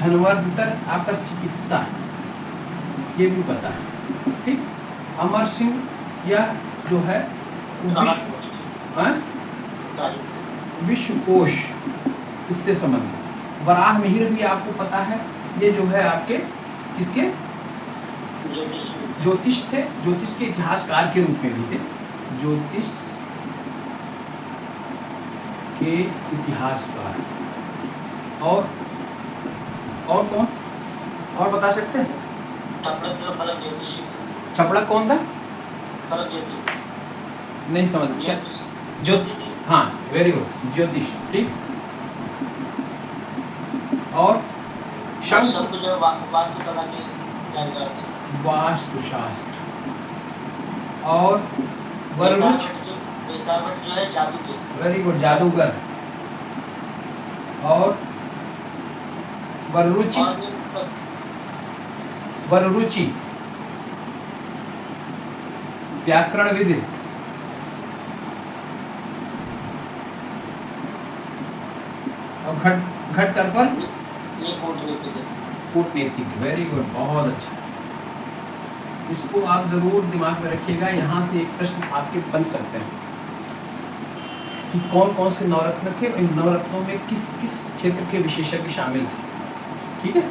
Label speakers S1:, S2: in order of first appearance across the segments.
S1: धनवर्धन आपका चिकित्सा, ये भी पता है, ठीक। अमर सिंह यह जो है विश्व कोश, इससे संबंधित। वराह मिहिर भी आपको पता है, ये जो है आपके किसके ज्योतिष थे, ज्योतिष के इतिहासकार के रूप में भी थे, ज्योतिष के इतिहासकार। और कौन और बता सकते हैं? चपड़क कौन था? नहीं समझ क्या? ज्योतिष, हाँ वेरी गुड, ज्योतिष, ठीक। और वास्तुशास्त्र। और वररुचि जो है जादू के, वेरी गुड, जादूगर। और वररुचि, वररुचि व्याकरण विधि। और घटकर पर ये कूटनीतिक, वेरी गुड, बहुत अच्छा। इसको आप जरूर दिमाग में रखिएगा, यहाँ से एक प्रश्न आपके बन सकते हैं कि कौन कौन से नवरत्न थे, इन नवरत्नों में किस किस क्षेत्र के विशेषज्ञ शामिल थे, ठीक है।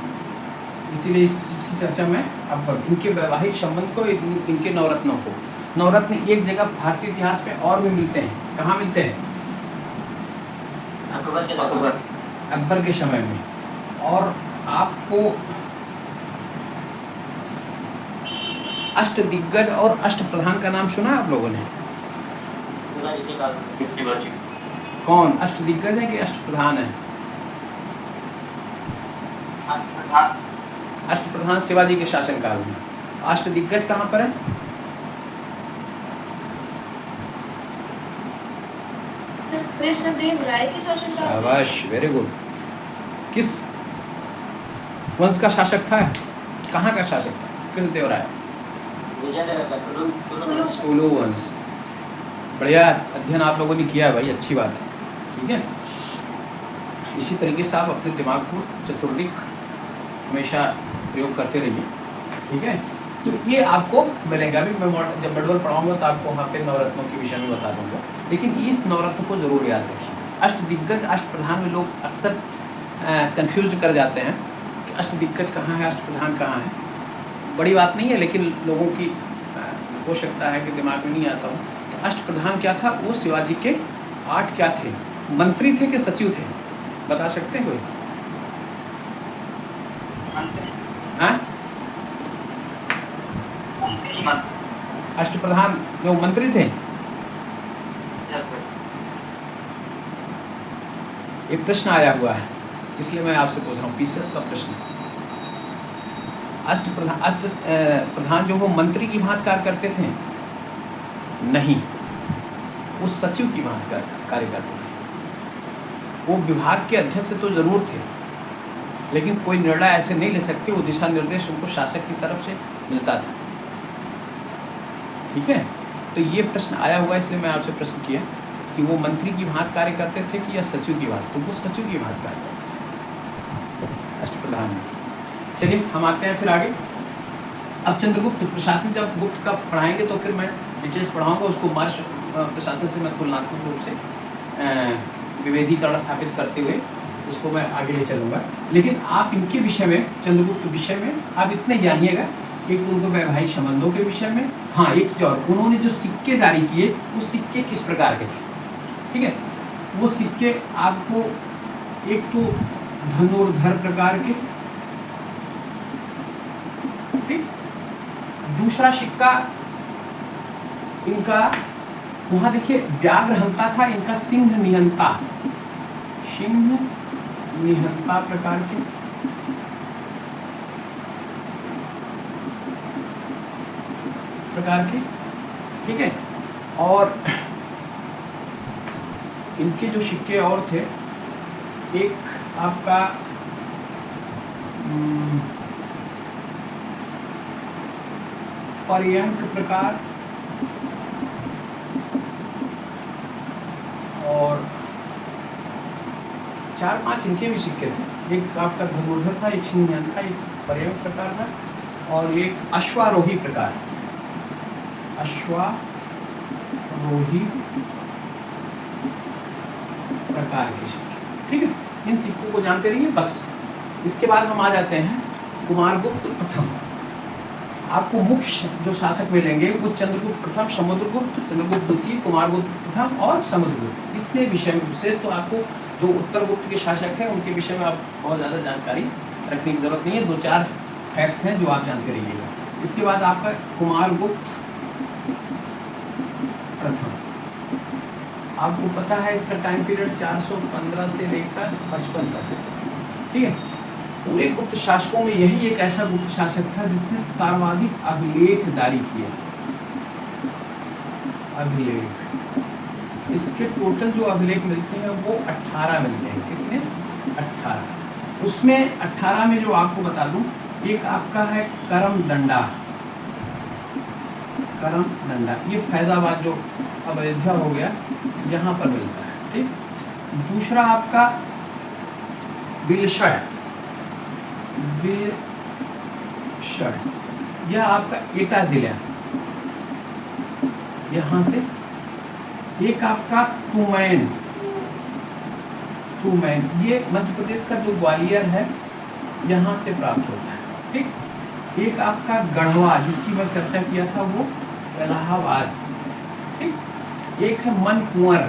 S1: इसीलिए इस चीज़ की चर्चा में अब इनके वैवाहिक संबंध को, इनके नवरत्नों को। नवरत्न एक जगह भारतीय इतिहास में और भी मिलते हैं, कहाँ मिलते हैं? अकबर के समय में। और आपको अष्टदिग्गज और अष्टप्रधान का नाम सुना आप लोगों ने? कौन अष्टदिग्गज है कि अष्टप्रधान है? अष्टप्रधान शिवाजी के शासनकाल में। अष्टदिग्गज कहाँ पर है?
S2: कृष्णदेव राय के शासनकाल।
S1: शाबाश, वेरी गुड। किस वंश का शासक था? कहाँ का शासक था कृष्णदेव राय? तुलु वंश। बढ़िया अध्ययन आप लोगों ने किया है भाई, अच्छी बात है, ठीक है। इसी तरीके से आप अपने दिमाग को चतुर्दिक हमेशा प्रयोग करते रहिए, ठीक है। तो ये आपको मिलेगा भी, मैं जब मॉड्यूल पढ़ाऊंगा तो आपको वहाँ पे नवरत्नों के विषय में बता दूंगा, लेकिन इस नवरत्न को जरूर याद रखिए। अष्टदिग्गज अष्टप्रधान में लोग अक्सर कंफ्यूज कर जाते हैं कि अष्टदिग्गज कहाँ है, अष्टप्रधान कहाँ है। बड़ी बात नहीं है, लेकिन लोगों की हो सकता है कि दिमाग में नहीं आता हो। तो अष्टप्रधान क्या था? वो शिवाजी के 8 क्या थे? मंत्री थे कि सचिव थे? बता सकते हैं कोई? अष्टप्रधान जो मंत्री थे, एक प्रश्न आया हुआ है इसलिए मैं आपसे पूछ रहा हूँ, पीसीएस का प्रश्न। अष्टप्रधान जो वो मंत्री की भांति कार्य करते थे? नहीं, वो सचिव की भांति कार्य करते थे। वो विभाग के अध्यक्ष तो जरूर थे, लेकिन कोई निर्णय ऐसे नहीं ले सकते, वो दिशा निर्देश उनको शासक की तरफ से मिलता था, ठीक है। तो ये प्रश्न आया हुआ इसलिए मैं आपसे प्रश्न किया कि वो मंत्री की भांति कार्य करते थे कि या सचिव की भांति? तो वो सचिव की भांति कार्य करते थे अष्टप्रधान में। चलिए हम आते हैं फिर आगे। अब चंद्रगुप्त प्रशासन, जब गुप्त का पढ़ाएंगे तो फिर मैं डिटेल्स पढ़ाऊंगा उसको। मर्श प्रशासन से मैं तुलनात्मक रूप से विभेदीकरण स्थापित करते हुए उसको मैं आगे ले चलूँगा। लेकिन आप इनके विषय में, चंद्रगुप्त विषय में आप इतने जानिएगा, एक तो उनको वैवाहिक संबंधों के विषय में, हाँ एक चीज़ और, उन्होंने जो सिक्के जारी किए वो सिक्के किस प्रकार के थे, ठीक है। वो सिक्के आपको एक तो धनुर्धर प्रकार के, ठीक। दूसरा सिक्का इनका वहाँ देखिए व्याघ्रहंता था, इनका सिंह निहंता, सिंह निहंता प्रकार के। ठीक है। और इनके जो सिक्के और थे, एक आपका पर्यंक प्रकार और 4-5 इनके भी सिक्के थे। एक आपका धनुर्धर था, एक सिंहन था, एक पर्यटक प्रकार था और एक अश्वारोही प्रकार, अश्वारोही प्रकार के सिक्के। ठीक है, इन सिक्कों को जानते रहिए बस। इसके बाद हम आ जाते हैं कुमारगुप्त प्रथम। आपको मुख्य जो शासक मिलेंगे वो चंद्रगुप्त प्रथम, समुद्रगुप्त, चंद्रगुप्त द्वितीय, कुमारगुप्त प्रथम और समुद्रगुप्त। इतने विषय में विशेष तो आपको जो उत्तर गुप्त के शासक हैं उनके विषय में आप बहुत ज़्यादा जानकारी रखने की जरूरत नहीं है। 2-4 फैक्ट्स हैं जो आप जानते रहिएगा। इसके बाद आपका कुमारगुप्त प्रथम, आपको पता है इसका टाइम पीरियड 415 से लेकर 55 तक है। ठीक है, पूरे गुप्त शासकों में यही एक ऐसा गुप्त शासक था जिसने सर्वाधिक अभिलेख जारी किया। अभिलेख, इसके टोटल जो अभिलेख मिलते हैं वो 18 मिलते हैं। कितने? 18। उसमें 18 में जो आपको बता दूं, एक आपका है करमदंडा। करमदंडा ये फैजाबाद जो अब अयोध्या हो गया यहाँ पर मिलता है। ठीक, दूसरा आपका बिलशड, यह आपका एटा जिला यहाँ से। एक आपका तुमैन, ये मध्य प्रदेश का जो ग्वालियर है यहाँ से प्राप्त होता है। ठीक, एक आपका गढ़वा जिसकी मैं चर्चा किया था वो इलाहाबाद। ठीक, एक है मनकुंवर,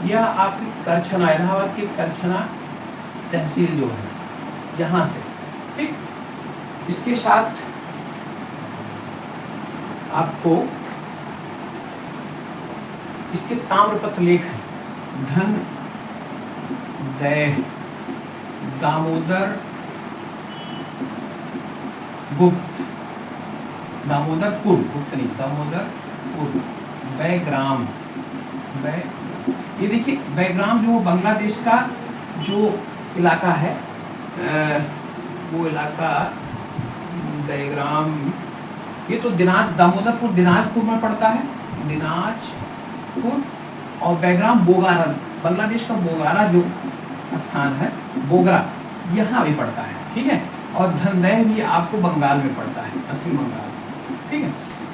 S1: यह आपकी करछना, इलाहाबाद की करछना तहसील जो है यहाँ से। ठीक, इसके साथ आपको इसके ताम्रपत्र लेख है। धन दैह दामोदर गुप्त, दामोदरपुर गुप्त नहीं, दामोदरपुर बैग्राम। ये देखिए बैग्राम जो बांग्लादेश का जो इलाका है, वो इलाका बैग्राम, ये तो दामोदरपुर दिनाजपुर में पड़ता है, दिनाजपुर। और बैग्राम बोगारा, बांग्लादेश का बोगारा जो स्थान है, बोगरा, यहाँ भी पड़ता है। ठीक है, और धनदैह भी आपको बंगाल में पड़ता है, पश्चिम बंगाल। ठीक है,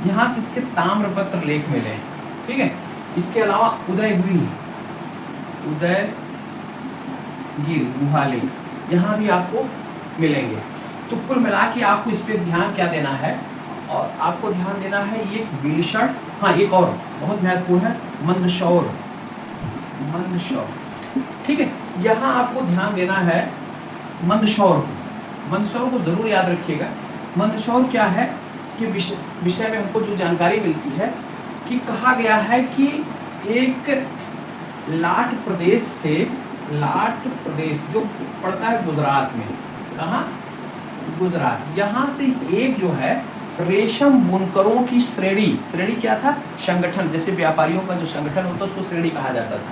S1: यहाँ से इसके ताम्रपत्र लेख मिले हैं। ठीक है, इसके अलावा उदयगिरी गुहालेख यहाँ भी आपको मिलेंगे। तो कुल मिला के आपको इस पे ध्यान क्या देना है, और आपको ध्यान देना है ये बिलशड। हाँ, एक और बहुत महत्वपूर्ण है मंदसौर। ठीक है, यहाँ आपको ध्यान देना है मंदसौर को जरूर याद रखिएगा। मंदसौर क्या है कि विषय में हमको जो जानकारी मिलती है कि कहा गया है कि एक लाट प्रदेश जो पड़ता है गुजरात में, कहाँ? गुजरात, यहाँ से एक जो है रेशम बुनकरों की श्रेणी क्या था? संगठन, जैसे व्यापारियों का जो संगठन होता है उसको श्रेणी कहा जाता था।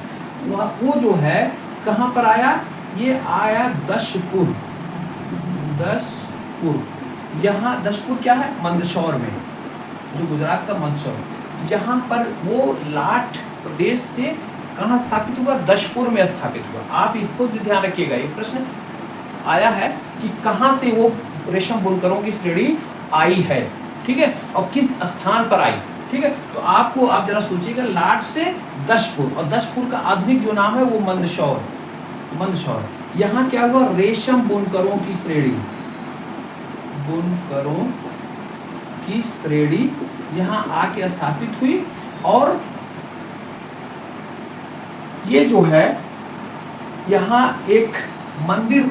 S1: वो जो है कहाँ पर आया? ये आया दशपुर। यहाँ दशपुर क्या है? मंदसौर में, जो गुजरात का मंदसौर, यहाँ पर वो लाट प्रदेश से कहाँ स्थापित हुआ? दशपुर में स्थापित हुआ। आप इसको भी ध्यान रखिएगा, ये प्रश्न आया है कि कहाँ से वो रेशम बुनकरों की श्रेणी आई है। ठीक है, और किस स्थान पर आई। ठीक है, तो आप जरा सोचिएगा, लाट से दशपुर, और दशपुर का आधुनिक जो नाम है वो मंदसौर। यहाँ क्या हुआ? रेशम बुनकरों की श्रेणी यहाँ आके स्थापित हुई। और ये जो है यहाँ एक मंदिर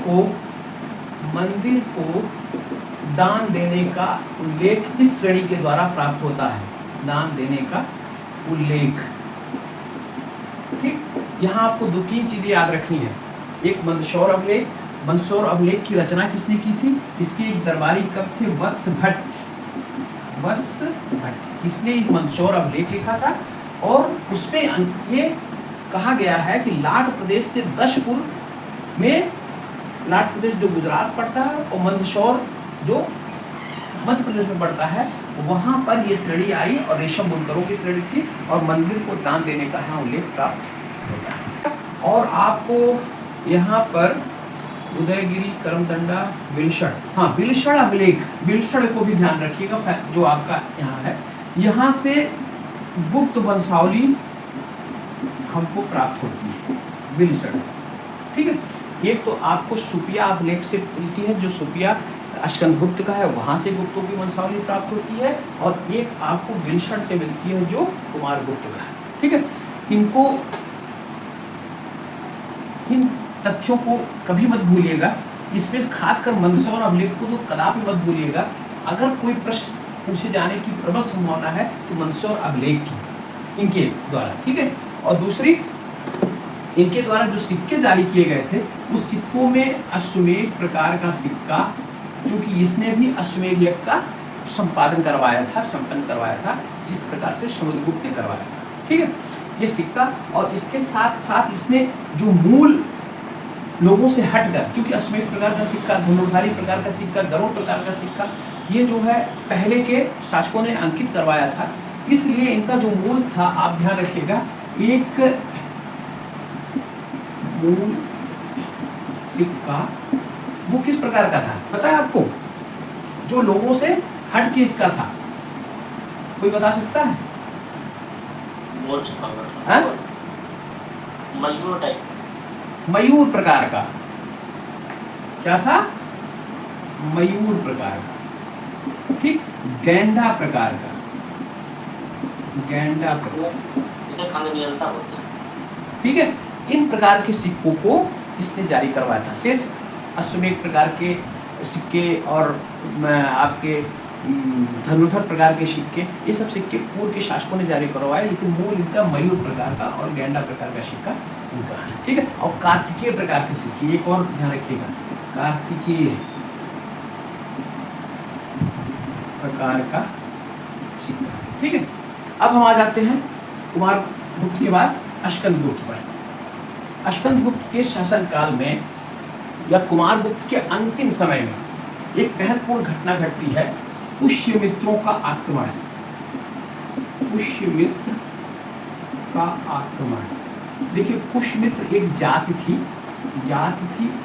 S1: को दान देने का उल्लेख इस श्रेणी के द्वारा प्राप्त होता है। दान देने का उल्लेख। ठीक, यहाँ आपको 2-3 चीजें याद रखनी है। एक मंदसौर अभिलेख की रचना किसने की थी? इसके एक दरबारी कवि थे वत्स भट्ट। इसने एक मंदसौर अभिलेख लिखा था और उसमें ये कहा गया है कि लाट प्रदेश से दशपुर में, लाट प्रदेश जो गुजरात पड़ता है, और मंदसौर जो मध्य प्रदेश में पड़ता है, वहाँ पर ये श्रेणी आई और रेशम बुनकरों की श्रेणी थी और मंदिर को दान देने का यहाँ उल्लेख प्राप्त होता है। और आपको यहाँ पर उदयगिरी, करमदंडा, विलसड़, हाँ विलसड़ अभिलेख, विलसड़ को भी ध्यान रखिएगा जो आपका यहाँ है, यहाँ से गुप्त वंशावली हमको प्राप्त होती है विलसड़ से, ठीक है। एक तो आपको सुपिया अभिलेख से मिलती है, जो सुपिया स्कंदगुप्त का है, वहाँ से गुप्तों की वंशावली प्राप्त होती है, और एक आपको विलसड़ से मिलती है जो कुमारगुप्त का है, ठीक है। इनको, इन तथ्यों को कभी मत भूलिएगा, इसमें खासकर मंदसौर अभिलेख को तो कदापि मत भूलिएगा। अगर कोई प्रश्न पूछे जाने की प्रबल संभावना है तो मंदसौर अभिलेख की, इनके द्वारा, ठीक है। और दूसरी, इनके द्वारा जो सिक्के जारी किए गए थे, उस सिक्कों में अश्वमेध प्रकार का सिक्का, क्योंकि इसने भी अश्वमेध यज्ञ का संपादन करवाया था, संपन्न करवाया था, जिस प्रकार से समुद्रगुप्त ने करवाया था, ठीक है। ये सिक्का, और इसके साथ साथ इसने जो मूल लोगों से हटकर, क्योंकि अश्वमेध प्रकार का सिक्का, धनुर्धारी प्रकार का सिक्का, गरुड़ प्रकार का सिक्का, ये जो है पहले के शासकों ने अंकित करवाया था, इसलिए इनका जो मूल था, आप ध्यान रखिएगा, एक मूल सिक्का वो किस प्रकार का था पता है आपको? जो लोगों से हट के इसका था, कोई बता सकता है?
S2: मयूर टाइप,
S1: मयूर प्रकार का। क्या था? मयूर प्रकार का, ठीक। गैंडा प्रकार का, गैंडा प्रकार, ठीक है। इन प्रकार के सिक्कों को इसने जारी करवाया था। शेष अश्वमेध प्रकार के सिक्के और आपके धनुर्धर प्रकार के सिक्के, ये सब सिक्के पूर्व के शासकों ने जारी करवाए, लेकिन मूल इनका मयूर प्रकार का और गैंडा प्रकार का सिक्का इनका है, ठीक है। और कार्तिकेय प्रकार के सिक्के, एक और ध्यान रखिएगा, कार्तिकेय प्रकार का सिक्का, ठीक है। अब हम आ जाते हैं कुमारगुप्त के बाद स्कंदगुप्त पर। स्कंदगुप्त के शासन काल में या कुमारगुप्त के अंतिम समय में एक महत्वपूर्ण घटना घटती है, पुष्यमित्रों का आक्रमण। पुष्यमित्र का आक्रमण। देखिए, पुष्यमित्र एक जाति थी,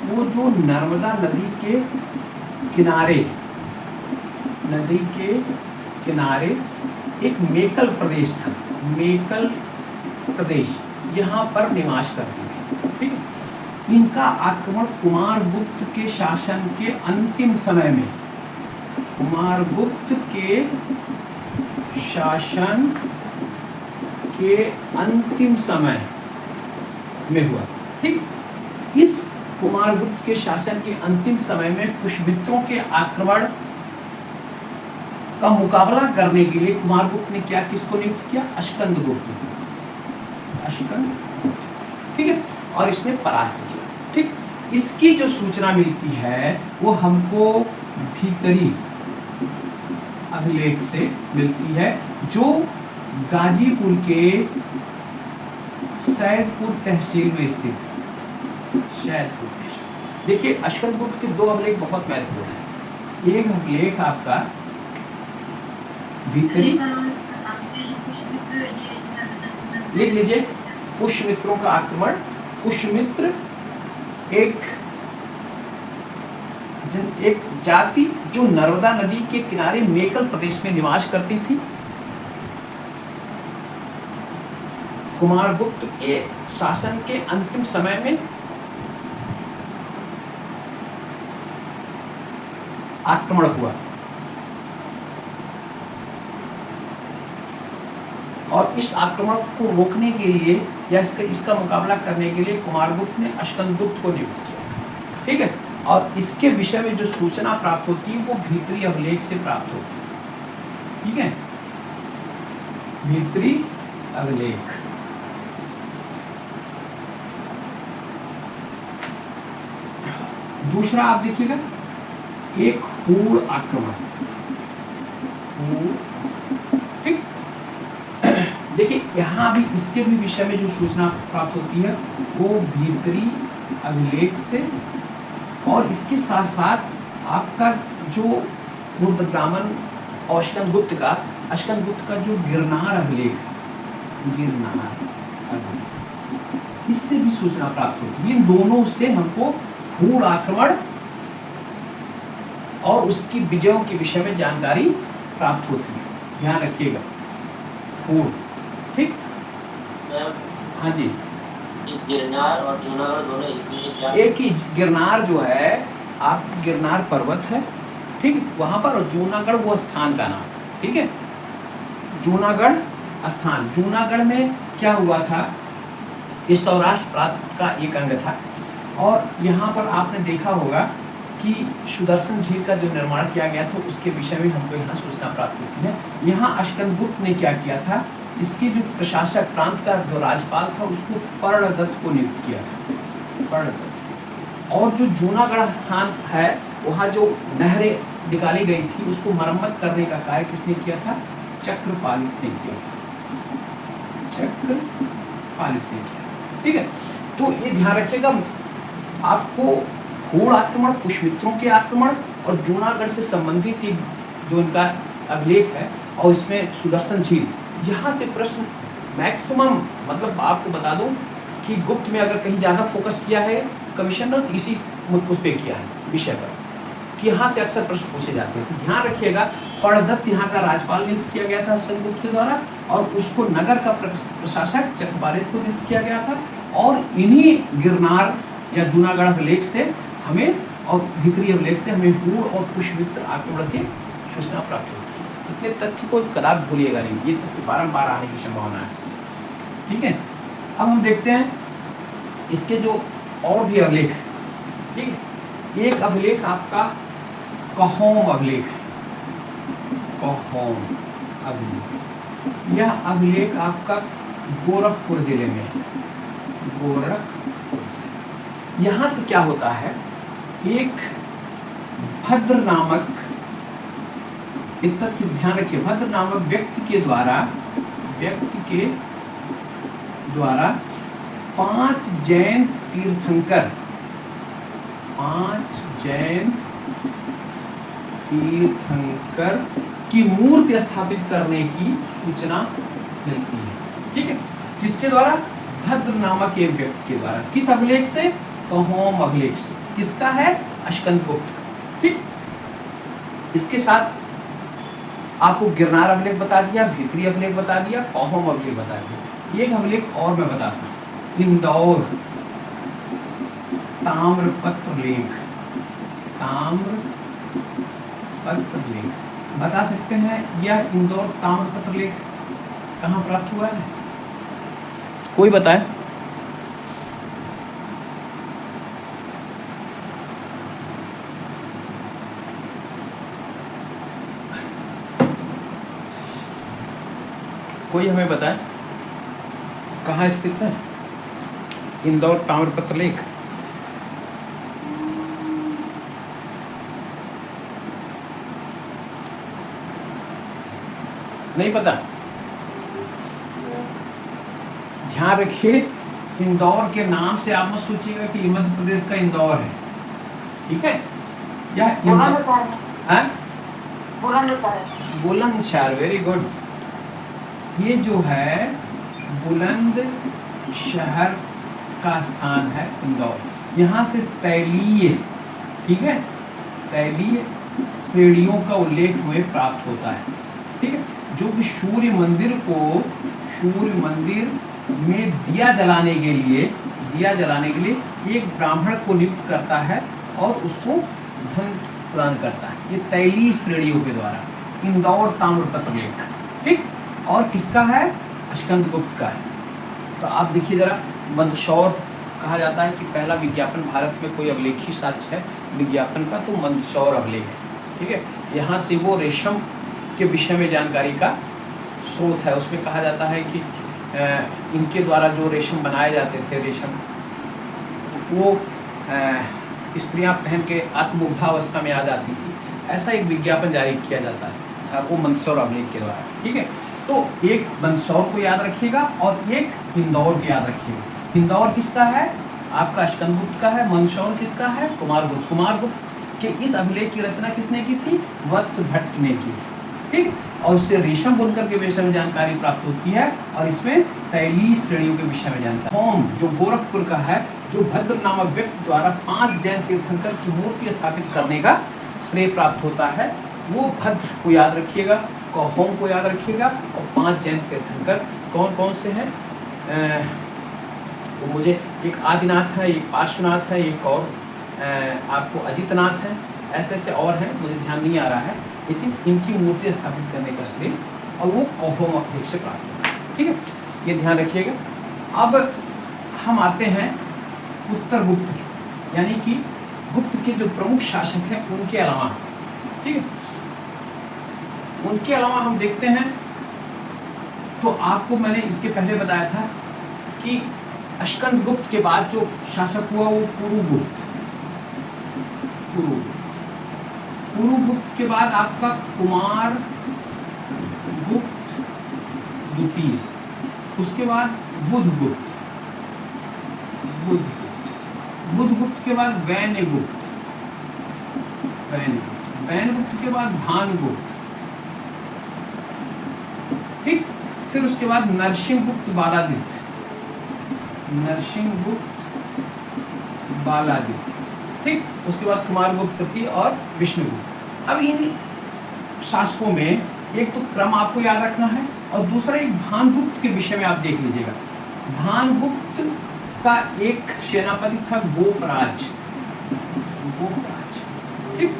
S1: वो जो नर्मदा नदी के किनारे एक मेकल प्रदेश था, मेकल प्रदेश, यहाँ पर निवास करती थी, ठीक है। इनका आक्रमण कुमारगुप्त के शासन के अंतिम समय में, कुमारगुप्त के शासन के अंतिम समय में हुआ, ठीक। इस कुमारगुप्त के शासन के अंतिम समय में पुष्यमित्रों के आक्रमण का मुकाबला करने के लिए कुमारगुप्त ने क्या, किसको नियुक्त किया? स्कंदगुप्त, ठीक है। और इसने परास्त किया, ठीक। इसकी जो सूचना मिलती है वो हमको भीतरी अभिलेख से मिलती है, जो गाजीपुर के सैदपुर तहसील में स्थित है। सैदपुर तहसील। देखिए, स्कंदगुप्त के दो अभिलेख बहुत महत्वपूर्ण हैं। एक अभिलेख आपका भीतरी, लिख लीजिए, पुष्यमित्रों का आक्रमण। पुष्यमित्र एक जाति जो नर्मदा नदी के किनारे मेकल प्रदेश में निवास करती थी। कुमारगुप्त के शासन के अंतिम समय में आक्रमण हुआ, और इस आक्रमण को रोकने के लिए या इसका मुकाबला करने के लिए कुमारगुप्त ने स्कंदगुप्त को नियुक्त किया, ठीक है। और इसके विषय में जो सूचना प्राप्त होती है वो भीतरी अभिलेख से प्राप्त होती है, ठीक है। भीतरी अभिलेख। दूसरा आप देखिएगा, एक हूण आक्रमण, ठीक। देखिए, यहाँ भी इसके भी विषय में जो सूचना प्राप्त होती है वो भीतरी अभिलेख से, और इसके साथ साथ आपका जो रुद्रदामन और अश्कंदगुप्त का जो गिरनार अभिलेख, इससे भी सूचना प्राप्त होती है। इन दोनों से हमको हूण आक्रमण और उसकी विजयों के विषय में जानकारी प्राप्त होती है, ध्यान रखिएगा। हूण, ठीक। हाँ जी,
S2: गिरनार और जूनागढ़ दोनों
S1: एक ही। गिरनार जो है आप गिरनार पर्वत है, ठीक, वहां पर, और जूनागढ़ वो स्थान का नाम, ठीक है। जूनागढ़ स्थान, जूनागढ़ में क्या हुआ था, इस सौराष्ट्र प्रांत का एक अंग था। और यहाँ पर आपने देखा होगा कि सुदर्शन झील का जो निर्माण किया गया था उसके विषय में हमको यहाँ सूचना प्राप्त होती है। यहाँ अश्कंदगुप्त ने क्या किया था, इसके जो प्रशासक, प्रांत का जो राज्यपाल था, उसको पर्णदत्त को नियुक्त किया था, पर्णदत्त। और जो जूनागढ़ स्थान है, वहाँ जो नहरें निकाली गई थी उसको मरम्मत करने का कार्य किसने किया था, चक्रपालित ने किया था, चक्रपालित ने किया, ठीक है। तो ये ध्यान रखिएगा, आपको हूण आक्रमण, पुष्यमित्रों के आक्रमण और जूनागढ़ से संबंधित एक जो इनका अभिलेख है, और इसमें सुदर्शन झील, यहाँ से प्रश्न मैक्सिमम, मतलब आपको बता दूं कि गुप्त में अगर कहीं ज़्यादा फोकस किया है कमीशन ने, इसी उस पे किया है विषय पर, कि यहाँ से अक्सर प्रश्न पूछे जाते हैं। तो ध्यान रखिएगा, पर्णदत्त यहाँ का राज्यपाल नियुक्त किया गया था अश्कंदगुप्त के द्वारा, और उसको नगर का प्रशासक चक्रपालित को नियुक्त किया गया था। और इन्हीं गिरनार या जूनागढ़ अभिलेख से हमें, और भीतरी अभिलेख से हमें हूण और पुष्यमित्र आक्रमण की सूचना प्राप्त होती है। इतने तथ्य को कदापि भूलिएगा नहीं, ये तथ्य बारंबार आने की संभावना है, ठीक है। अब हम देखते हैं इसके जो और भी अभिलेख, ठीक है। एक अभिलेख आपका कहोम अभिलेख है, कहोम अभिलेख। यह अभिलेख आपका गोरखपुर जिले में है, गोरखपुर। यहाँ से क्या होता है, एक भद्र नामक, तथ्य ध्यान रखिए, भद्र नामक व्यक्ति के द्वारा 5 जैन तीर्थंकर, 5 जैन तीर्थंकर की मूर्ति स्थापित करने की सूचना मिलती है, ठीक है। किसके द्वारा, भद्र नामक एक व्यक्ति के द्वारा। किस अभिलेख से, कहोम अभिलेख से। किसका है, अश्कंदगुप्त का, ठीक। इसके साथ आपको गिरनार अभिलेख बता दिया, भीतरी अभिलेख बता दिया, कहोम अभिलेख बता दिया। एक अभिलेख और मैं बताता हूँ, इंदौर ताम्रपत्र लेख, ताम्रपत्र लेख बता सकते हैं, यह इंदौर ताम्रपत्र लेख कहाँ प्राप्त हुआ है, कोई बताए। कोई हमें बताए कहाँ स्थित है इंदौर ताम्रपत्र लेख। नहीं पता, ध्यान रखिए, इंदौर के नाम से आप मत सोचिएगा कि मध्य प्रदेश का इंदौर है, ठीक है। यह बुलंदशहर, वेरी गुड। ये जो है बुलंदशहर का स्थान है इंदौर। यहाँ से तैलीय, ठीक है, तैलीय श्रेणियों का उल्लेख हमें प्राप्त होता है, ठीक है। जो कि सूर्य मंदिर में दिया जलाने के लिए एक ब्राह्मण को नियुक्त करता है और उसको धन प्रदान करता है। ये तैलीय श्रेणियों के द्वारा, इंदौर ताम्रपत्र लेख, ठीक। और किसका है, अश्कंदगुप्त का है। तो आप देखिए जरा, मंदसौर कहा जाता है कि पहला विज्ञापन भारत में कोई अभिलेखी साक्ष्य है विज्ञापन का, तो मंदसौर अभिलेख है, ठीक है। यहाँ से वो रेशम के विषय में जानकारी का स्रोत है। उसमें कहा जाता है कि इनके द्वारा जो रेशम बनाए जाते थे, रेशम वो स्त्रियां पहन के आत्ममुग्धावस्था में आ जाती थी, ऐसा एक विज्ञापन जारी किया जाता है, वो मंदसौर अभिलेख के द्वारा, ठीक है। तो एक मंदसौर को याद रखिएगा और एक इंदौर को याद रखिएगा। इंदौर किसका है, आपका अश्कंदगुप्त का है। मंदसौर किसका है, कुमारगुप्त। कुमारगुप्त कि इस अभिलेख की रचना किसने की थी? वत्स भट्ट ने की थी। ठीक, और उससे रेशम बुनकर के विषय में जानकारी प्राप्त होती है और इसमें तैलीय श्रेणियों के विषय में जानकारी। होम जो गोरखपुर का है, जो भद्र नामक व्यक्ति द्वारा 5 जैन तीर्थंकर की मूर्ति स्थापित करने का श्रेय प्राप्त होता है, वो भद्र को याद रखिएगा, होम को याद रखिएगा, और 5 जैन तीर्थंकर कौन कौन से हैं? वो मुझे एक आदिनाथ है, एक पार्श्वनाथ है, एक और आपको अजितनाथ है, ऐसे ऐसे और हैं, मुझे ध्यान नहीं आ रहा है, लेकिन इनकी मूर्ति स्थापित करने का श्रेय और वो होम अभिलेख से प्राप्त होता है। ठीक है, ये ध्यान रखिएगा। अब हम आते हैं उत्तर गुप्त, यानी कि गुप्त के जो प्रमुख शासक हैं उनके अलावा, ठीक है, उनके अलावा हम देखते हैं, तो आपको मैंने इसके पहले बताया था कि स्कंद गुप्त के बाद जो शासक हुआ वो पुरुगुप्त, पुरुगुप्त के बाद आपका कुमार गुप्त द्वितीय, उसके बाद बुधगुप्त, बुधगुप्त के बाद वैनगुप्त, वैनगुप्त के बाद भानुगुप्त, ठीक, फिर उसके बाद नरसिंहगुप्त बालादित्य, नरसिंहगुप्त बालादित्य, ठीक, उसके बाद कुमारगुप्त तृतीय और विष्णुगुप्त। अब इन शासकों में एक तो क्रम आपको याद रखना है और दूसरा एक भानुगुप्त के विषय में आप देख लीजिएगा। भानुगुप्त का एक सेनापति था गोपराज, ठीक,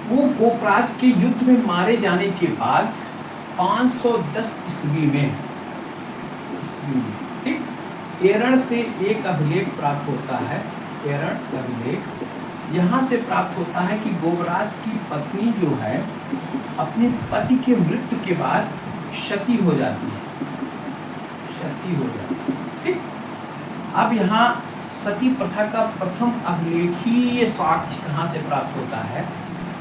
S1: वो गोपराज के युद्ध में मारे जाने के बाद 510 ईस्वी में, ठीक, एरण से एक अभिलेख प्राप्त होता है, एरण अभिलेख यहाँ से प्राप्त होता है कि गोपराज की पत्नी जो है अपने पति के मृत्यु के बाद सती हो जाती है, सती हो जाती है, ठीक। अब यहाँ सती प्रथा का प्रथम अभिलेखीय साक्ष्य कहाँ से प्राप्त होता है,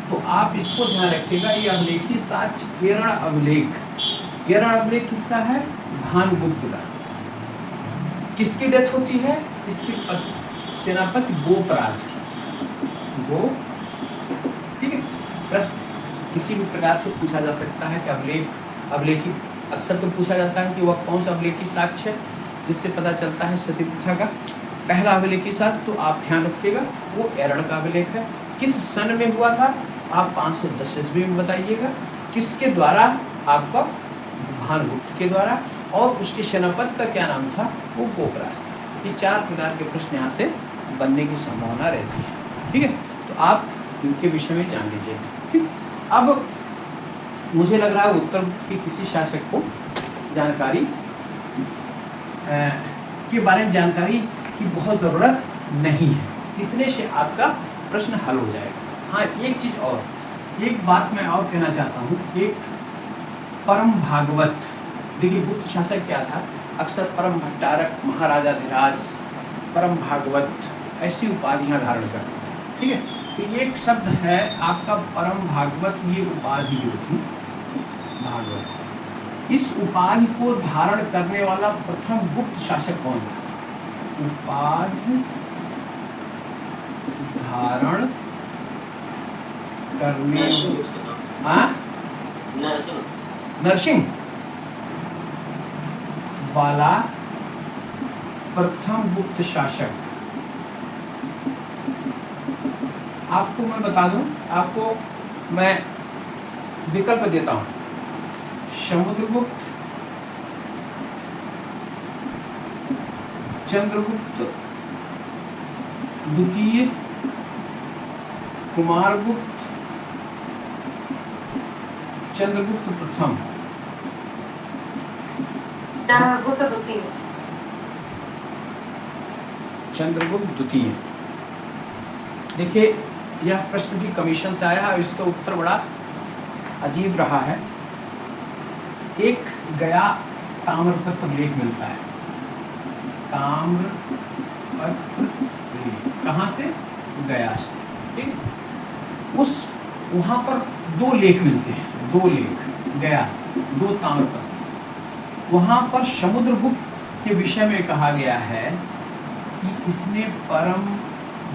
S1: तो आप इसको ध्यान रखिएगा, ये अभिलेखीय साक्ष्य एरण अभिलेख, एरण अभिलेख किसका है? भानुगुप्त का। किसकी डेथ होती है? इसके सेनापति गोपराज की, वो, ठीक है। प्रश्न किसी भी प्रकार से पूछा जा सकता है कि अभिलेखी अक्सर तो पूछा जाता है कि वह कौन सा अभिलेखी साक्ष्य है जिससे पता चलता है सती प्रथा का। पहला अभिलेखी साक्ष्य तो आप ध्यान रखिएगा वो एरण का अभिलेख है। किस सन में हुआ था? आप 510 ईस्वी में बताइएगा। किसके द्वारा? आपका भानुगुप्त के द्वारा। और उसके सेनापति का क्या नाम था? वो गोपराज था। ये 4 प्रकार के प्रश्न यहाँ से बनने की संभावना रहती है, ठीक है। तो आप इनके विषय में जान लीजिए, ठीक। अब मुझे लग रहा है उत्तर के किसी शासक को जानकारी के बारे में जानकारी की बहुत ज़रूरत नहीं है, इतने से आपका प्रश्न हल हो जाएगा। हाँ, एक चीज़ और, एक बात मैं और कहना चाहता हूँ। एक परम भागवत, देखिए गुप्त शासक क्या था, अक्सर परम भट्टारक, महाराजाधिराज, परम भागवत ऐसी उपाधियाँ धारण करते थे, ठीक है। तो एक शब्द है आपका परम भागवत, ये उपाधि जो थी भागवत, इस उपाधि को धारण करने वाला प्रथम गुप्त शासक कौन था? उपाधि धारण करने, नरसिंह वाला प्रथम गुप्त शासक। आपको मैं बता दूं, आपको मैं विकल्प देता हूं। समुद्रगुप्त, चंद्रगुप्त द्वितीय, कुमारगुप्त, चंद्रगुप्त प्रथम। चंद्रगुप्त द्वितीय। देखिए यह प्रश्न भी कमीशन से आया और इसका उत्तर बड़ा अजीब रहा है। एक गया ताम्रपत्र लेख मिलता है, ताम्रपत्र लेख, कहाँ से? गया से, ठीक। उस वहाँ पर 2 लेख मिलते हैं, 2 लेख गया से, 2 ताम्रपत्र। वहाँ पर समुद्रगुप्त के विषय में कहा गया है कि इसने परम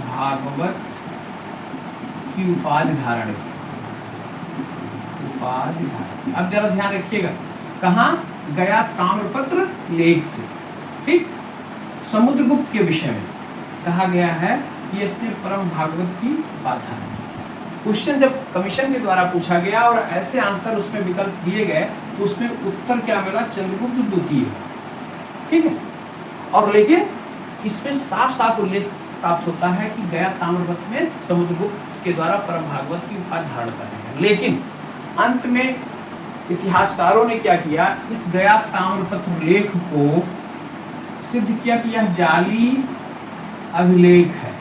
S1: भागवत की उपाधि धारण की। उपाधि धारण, अब जरा ध्यान रखिएगा, कहाँ गया ताम्रपत्र लेख से, ठीक। समुद्रगुप्त के विषय में कहा गया है कि इसने परम भागवत की उपाधि धारण की। क्वेश्चन जब कमीशन के द्वारा पूछा गया और ऐसे आंसर उसमें विकल्प दिए गए तो उसमें उत्तर क्या मिला, चंद्रगुप्त द्वितीय, ठीक है। और लेकिन इसमें साफ साफ उल्लेख प्राप्त होता है कि गया ताम्रपत्र में समुद्रगुप्त के द्वारा परम भागवत की उपाधि धारण करेंगे। लेकिन अंत में इतिहासकारों ने क्या किया, इस गया ताम्रपत्र लेख को सिद्ध किया कि यह जाली अभिलेख है,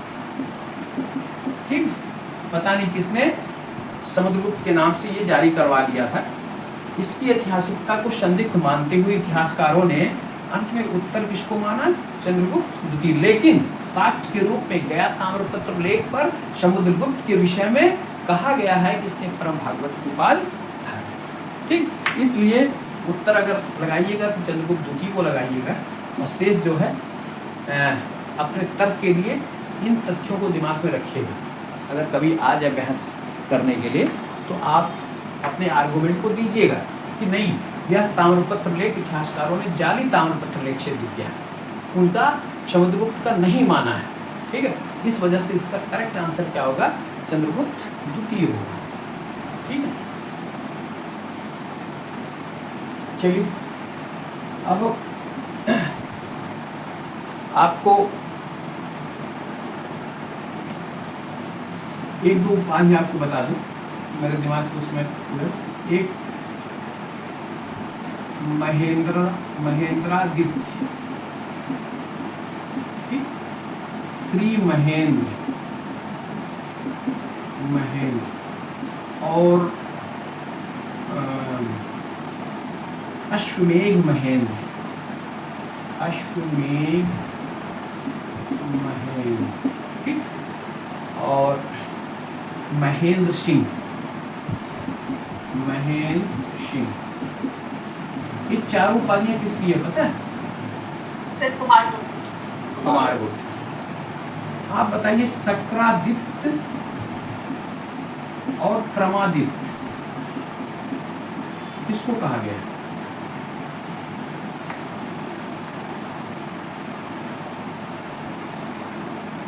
S1: ठीक। पता नहीं किसने समुद्रगुप्त के नाम से ये जारी करवा दिया था। इसकी ऐतिहासिकता को संदिग्ध मानते हुए इतिहासकारों ने अंत में उत्तर किसको माना, चंद्रगुप्त द्वितीय। लेकिन साक्ष्य के रूप में गया ताम्रपत्र लेख पर समुद्रगुप्त के विषय में कहा गया है कि इसने परम भागवत की उपाधि धारण की, ठीक। इसलिए उत्तर अगर लगाइएगा तो चंद्रगुप्त द्वितीय को लगाइएगा और शेष जो है अपने तर्क के लिए इन तथ्यों को दिमाग में रखिएगा। अगर कभी आ जाए बहस करने के लिए तो आप अपने आर्गुमेंट को दीजिएगा कि नहीं, यह ताम्रपत्र लेख इतिहासकारों ने जाली ताम्रपत्र लेख से दिया है, उनका समुद्रगुप्त का नहीं माना है, ठीक है। इस वजह से इसका करेक्ट आंसर क्या होगा, चंद्रगुप्त द्वितीय होगा, ठीक है। चलिए अब आपको एक दो उपाधि आपको बता दूं, मेरे दिमाग से उसमें एक महेंद्रादित्य, ठीक, श्री महेंद्र और अश्वमेघ महेंद्र, ठीक, और महेंद्र सिंह, ये चारों उपाधियां किसकी है पता है, कुमारगुप्त। आप बताइए शक्रादित्य और क्रमादित्य किसको कहा गया है?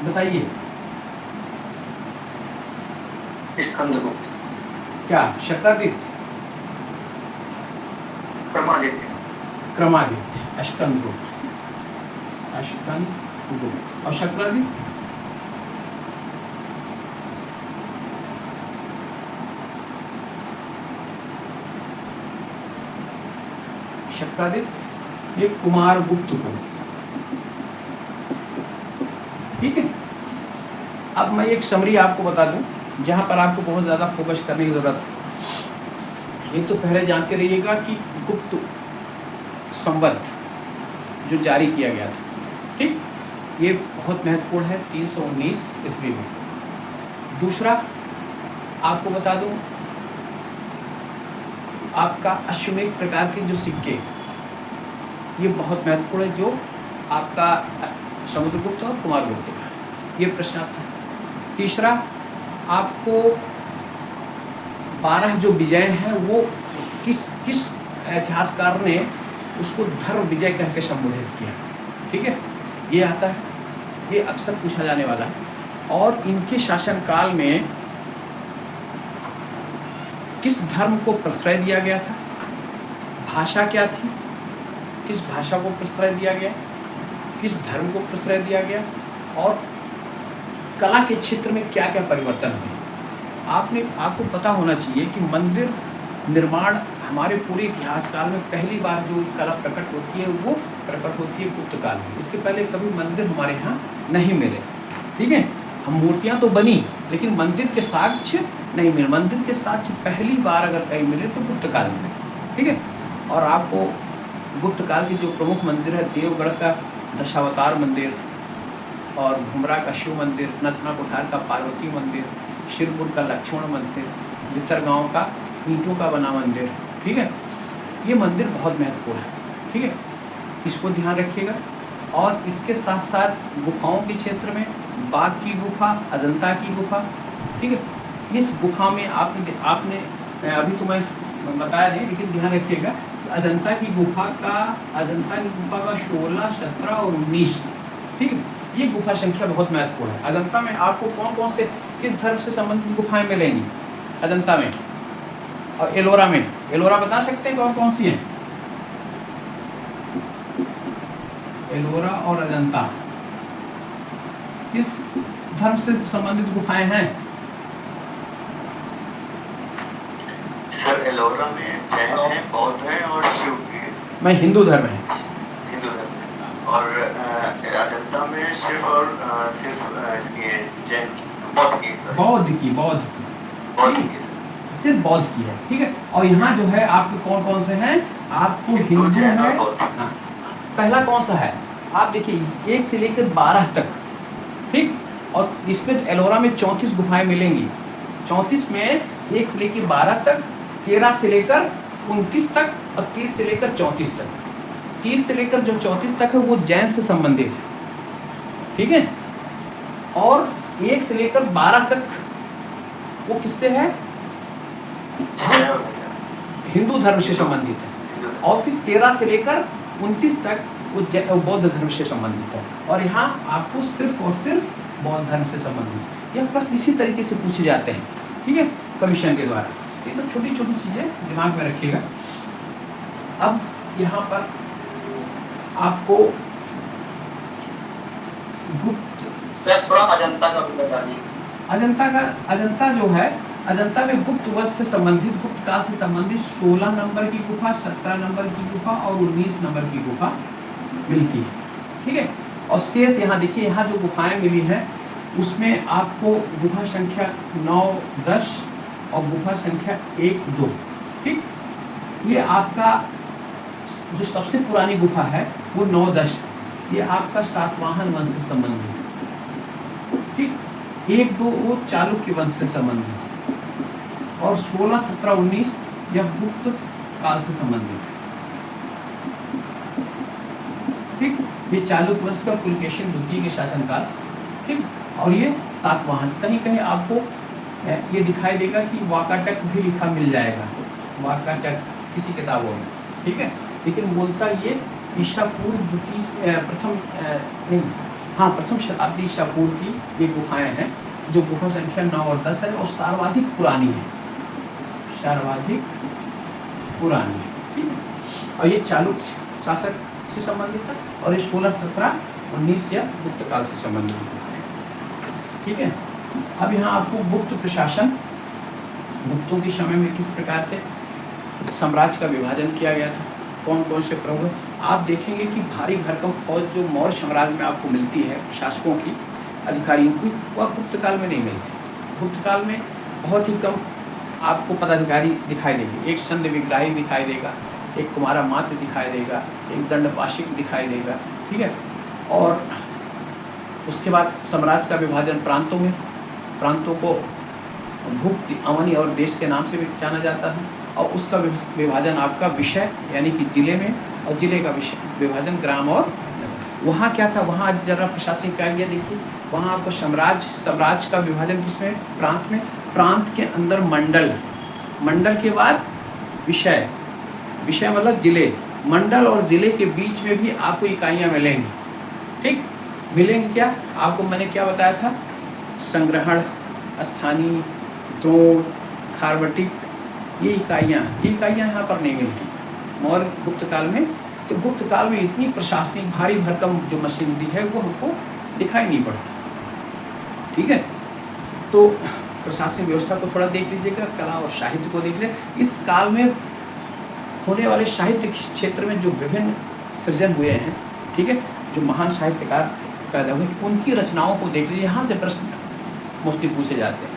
S1: बताइए।
S2: स्कंदगुप्त।
S1: क्या शक्रादित्य? क्रमादित्य, अष्टंगुप्त, और शक्रादित्य ये कुमारगुप्त को, ठीक है। अब मैं एक समरी आपको बता दूं जहां पर आपको बहुत ज्यादा फोकस करने की जरूरत है। ये तो पहले जानते रहिएगा कि गुप्त संवत जो जारी किया गया था, ठीक, ये बहुत महत्वपूर्ण है 319 ईस्वी में। दूसरा आपको बता दूं, आपका अश्वमेघ प्रकार के जो सिक्के, ये बहुत महत्वपूर्ण है, जो आपका समुद्रगुप्त और कुमारगुप्त का, ये प्रश्न आता है। तीसरा आपको 12 जो विजय हैं वो किस इतिहासकार ने उसको धर्म विजय कह के संबोधित किया, ठीक है, ये आता है, ये अक्सर पूछा जाने वाला है। और इनके शासनकाल में किस धर्म को प्रश्रय दिया गया था, भाषा क्या थी, किस भाषा को प्रश्रय दिया गया, किस धर्म को प्रश्रय दिया गया, और कला के क्षेत्र में क्या क्या परिवर्तन हुए। आपको पता होना चाहिए कि मंदिर निर्माण हमारे पूरे इतिहास काल में पहली बार जो कला प्रकट होती है वो प्रकट होती है गुप्त काल में। इसके पहले कभी मंदिर हमारे यहाँ नहीं मिले, ठीक है। हम मूर्तियाँ तो बनी लेकिन मंदिर के साक्ष्य नहीं मिले। मंदिर के साक्ष्य पहली बार अगर कहीं मिले तो गुप्त काल में, ठीक है। और आपको गुप्त काल के जो प्रमुख मंदिर है, देवगढ़ का दशावतार मंदिर, और घुमरा का शिव मंदिर, नथना कोठार का पार्वती मंदिर, शिरपुर का लक्ष्मण मंदिर, भितरगांव का ईंटों का बना मंदिर, ठीक है। ये मंदिर बहुत महत्वपूर्ण है, ठीक है, इसको ध्यान रखिएगा। और इसके साथ साथ गुफाओं के क्षेत्र में बाघ की गुफा, अजंता की गुफा, ठीक है, इस गुफा में आपने अभी तो मैं बताया नहीं, लेकिन ध्यान रखिएगा कि अजंता की गुफा का 16, 17 और 19, ठीक है, ये गुफा संख्या बहुत महत्वपूर्ण है। अजंता में आपको कौन कौन से किस धर्म से संबंधित गुफाएं मिलेंगी अजंता में और एलोरा में? एलोरा बता सकते हैं कौन कौन सी हैं? एलोरा और अजंता किस धर्म से संबंधित गुफाएं हैं?
S3: सर एलोरा में जैन है, बौद्ध है और शिव भी है।
S1: मैं हिंदू धर्म है।
S3: हिंदू धर्म है। और अजंता में सिर्फ इसकी जैन की, बौद्ध की,
S1: बौद्ध की सिर्फ बौद्ध की है, ठीक है। और यहाँ जो है आपके कौन कौन से हैं? आपको हिंदू है। हाँ, पहला कौन सा है? आप देखिए 1 से लेकर 12 तक, ठीक। और इसमें एलोरा में 34 गुफाएं मिलेंगी। 34 में 1 से लेकर 12 तक, 13 से लेकर 29 तक और 30 से लेकर 34 तक। 30 से लेकर जो 34 तक है वो जैन से संबंधित है, ठीक है। और 1 से लेकर 12 तक वो किससे है? हिंदू धर्म से संबंधित है। और फिर 13 से लेकर 29 तक वो बौद्ध धर्म से संबंधित है। और यहाँ आपको सिर्फ और सिर्फ बौद्ध धर्म से संबंधित यह प्रश्न इसी तरीके से पूछे जाते हैं, ठीक है, कमीशन के द्वारा। ये सब छोटी छोटी चीज़ें दिमाग में रखिएगा। अब यहाँ पर आपको गुप्त
S2: सर थोड़ा अजंता का भी बता दीजिए।
S1: अजंता जो है, अजंता में गुप्त वंश से संबंधित, गुप्त काल से संबंधित 16 नंबर की गुफा, 17 नंबर की गुफा और 19 नंबर की गुफा मिलती है, ठीक है। और शेष यहाँ देखिए, यहाँ जो गुफाएं मिली हैं उसमें आपको गुफा संख्या 9, 10 और गुफा संख्या 1, 2, ठीक। ये आपका जो सबसे पुरानी गुफा है वो 9, 10, ये आपका सातवाहन वंश से संबंधित है, ठीक। 1, 2 वो चालुक्य वंश से संबंधित है। और 16, 17, 19 यह गुप्त काल से संबंधित है, ठीक। ये चालुक्य वंश का पुलकेशिन द्वितीय के शासनकाल, ठीक। और ये सातवाहन, कहीं कहीं आपको ये दिखाई देगा कि वाकाटक भी लिखा मिल जाएगा, वाकाटक किसी किताबों में, ठीक है। लेकिन मूलतः ये ईसा पूर्व प्रथम शताब्दी ईसा पूर्व की ये गुफाएं हैं, जो गुफा संख्या 9 और 10 है और सर्वाधिक पुरानी है, सर्वाधिक पुरानी है, ठीक है। और ये चालुक्य शासक से संबंधित है और ये 16, 17, 19 या गुप्त काल से संबंधित है, ठीक है। अब यहाँ आपको गुप्त प्रशासन, गुप्तों के समय में किस प्रकार से साम्राज्य का विभाजन किया गया था, कौन कौन से प्रभु, आप देखेंगे कि भारी भरकम फौज जो मौर्य साम्राज्य में आपको मिलती है शासकों की, अधिकारियों की, वह गुप्त काल में नहीं मिलती। गुप्त काल में बहुत ही कम आपको पदाधिकारी दिखाई देंगे। एक संध विग्राही दिखाई देगा, एक कुमारा मात्र दिखाई देगा, एक दंडपाशिक दिखाई देगा, ठीक है। और उसके बाद साम्राज्य का विभाजन प्रांतों में, प्रांतों को गुप्त, अवनी और देश के नाम से भी जाना जाता है। और उसका विभाजन आपका विषय यानी कि जिले में, और जिले का विभाजन ग्राम और नगर। वहाँ क्या था, वहाँ जरा प्रशासनिक कार्य देखिए, वहाँ आपको साम्राज्य का विभाजन किसमें, प्रांत में, प्रांत के अंदर मंडल, मंडल के बाद विषय, विषय मतलब जिले, मंडल और जिले के बीच में भी आपको इकाइयाँ मिलेंगी, ठीक। मिलेंगी क्या, आपको मैंने क्या बताया था, संग्रहण, स्थानीय, द्रोण, खारवटिक, ये इकाइयाँ यहाँ पर नहीं मिलती मौर्य गुप्त काल में। तो गुप्त काल में इतनी प्रशासनिक भारी भरकम जो मशीनरी है वो हमको दिखाई नहीं पड़ता, ठीक है। तो प्रशासनिक व्यवस्था को थोड़ा देख लीजिएगा, कला और साहित्य को देख लीजिए। इस काल में होने वाले साहित्य क्षेत्र में जो विभिन्न सृजन हुए हैं, ठीक है, जो महान साहित्यकार पैदा हुए, उनकी रचनाओं को देख लीजिए। यहाँ से प्रश्न मोस्टली पूछे जाते हैं।